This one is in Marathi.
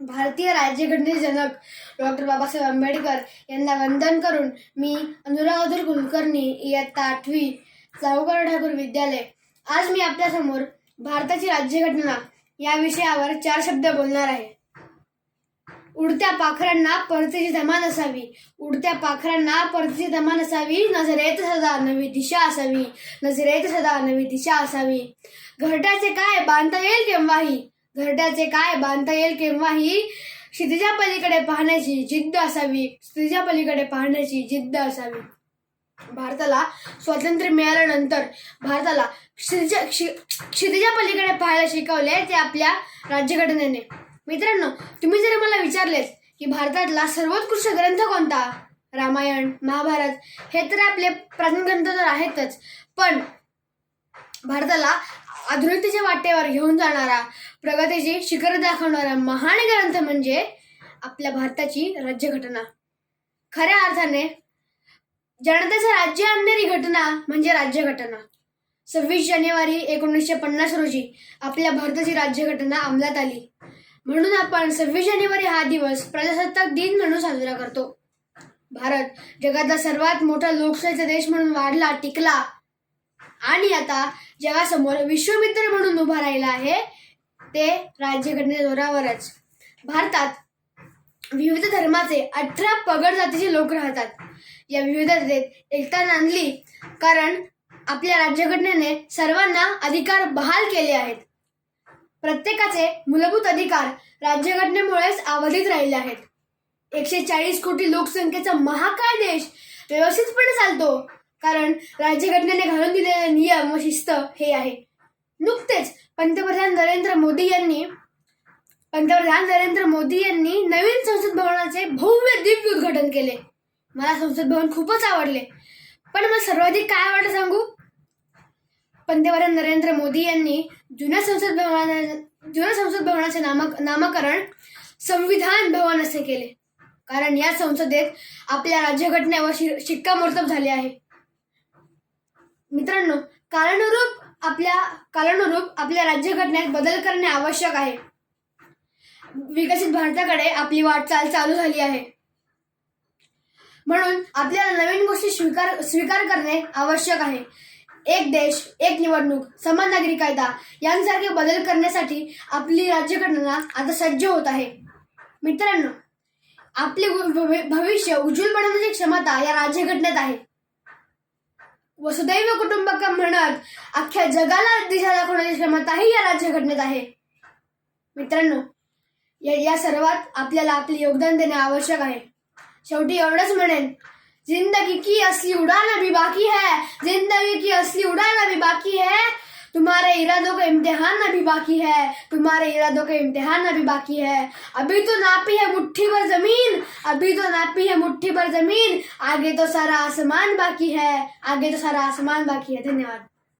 भारतीय राज्यघटनेचे जनक डॉक्टर बाबासाहेब आंबेडकर यांना वंदन करून मी अनुराधा कुलकर्णी इयत्ता 8वी सावकार ठाकूर विद्यालय आज मी आपल्यासमोर भारताची राज्यघटना या विषयावर 4 शब्द बोलणार आहे। उडत्या पाखरांना परतीची दमा नसावी, उडत्या पाखरांना परतीची दमा नसावी, नजरेत सदा नवी दिशा असावी, नजरेत सदा नवी दिशा असावी। घरट्याचे काय बांधता येईल केव्हाही, घरट्याचे काय बांधता येईल केव्हाही, क्षितिजा पलीकडे पाहण्याची जिद्द असावी, क्षितिजा पलीकडे पाहण्याची जिद्द असावी। भारताला स्वातंत्र्य मिळाल्यानंतर भारताला क्षितिजा पलीकडे पाहायला शिकवले ते आपल्या राज्यघटनेने। मित्रांनो, तुम्ही जर मला विचारलेत की भारतातला सर्वोत्कृष्ट ग्रंथ कोणता, रामायण महाभारत हे तर आपले प्राचीन ग्रंथ तर आहेतच, पण भारताला आधुनिकतेच्या वाटेवर घेऊन जाणारा, प्रगतीची शिखर दाखवणारा महान ग्रंथ म्हणजे आपल्या भारताची राज्यघटना। खऱ्या अर्थाने जनतेचं राज्य आणणारी घटना म्हणजे राज्यघटना। 26 जानेवारी 1950 रोजी आपल्या भारताची राज्यघटना अंमलात आली, म्हणून आपण 26 जानेवारी हा दिवस प्रजासत्ताक दिन म्हणून साजरा करतो। भारत जगातला सर्वात मोठा लोकशाहीचा देश म्हणून वाढला, टिकला आणि आता जगासमोर विश्वमित्र म्हणून उभा राहिला आहे, ते राज्यघटनेच्या जोरावरच। भारतात विविध धर्माचे 18 पगड जातीचे लोक राहतात। या विविधतेत एकता आणली कारण आपल्या राज्यघटनेने सर्वांना अधिकार बहाल केले आहेत। प्रत्येकाचे मूलभूत अधिकार राज्यघटनेमुळेच अबाधित राहिले आहेत। 140 कोटी लोकसंख्येचा महाकाय देश व्यवस्थितपणे चालतो कारण राज्यघटनेने घालून दिलेले नियम व शिस्त हे आहे। नुकतेच पंतप्रधान नरेंद्र मोदी यांनी नवीन संसद भवनाचे भव्य दिव्य उद्घाटन केले। मला संसद भवन खूपच आवडले, पण मला सर्वाधिक काय आवडलं सांगू? पंतप्रधान नरेंद्र मोदी यांनी जुन्या संसद भवनाचे नामकरण संविधान भवन असे केले, कारण या संसदेत आपल्या राज्यघटनेवर शिक्कामोर्तब झाले आहे। मित्रांनो, कालानुरूप आपल्या राज्यघटनेत बदल करणे आवश्यक आहे। विकसित भारताकडे आपली वाटचाल चालू झाली आहे, म्हणून आपल्याला नवीन गोष्टी स्वीकार करणे आवश्यक आहे। एक देश एक निवडणूक, समान नागरी कायदा यांसारखे बदल करण्यासाठी आपली राज्यघटना आता सज्ज होत आहे। मित्रांनो, आपले भविष्य उज्ज्वल बनवण्याची क्षमता या राज्यघटनेत आहे। वसुदैव कुटुंबकम म्हणत अख्ख्या जगाला दिशा दाखवण्याची क्षमताही या राज्यघटनेत आहे। मित्रांनो, या सर्वात आपल्याला आपले योगदान देणे आवश्यक आहे। शेवटी एवढंच म्हणेन, जिंदगी की असली उड़ान अभी बाकी है, जिंदगी की असली उड़ान अभी बाकी है, तुम्हारे इरादों का इम्तिहान अभी बाकी है, तुम्हारे इरादों का इम्तिहान अभी बाकी है। अभी तो नापी है मुट्ठी भर जमीन, अभी तो नापी है मुट्ठी भर जमीन, आगे तो सारा आसमान बाकी है, आगे तो सारा आसमान बाकी है। धन्यवाद।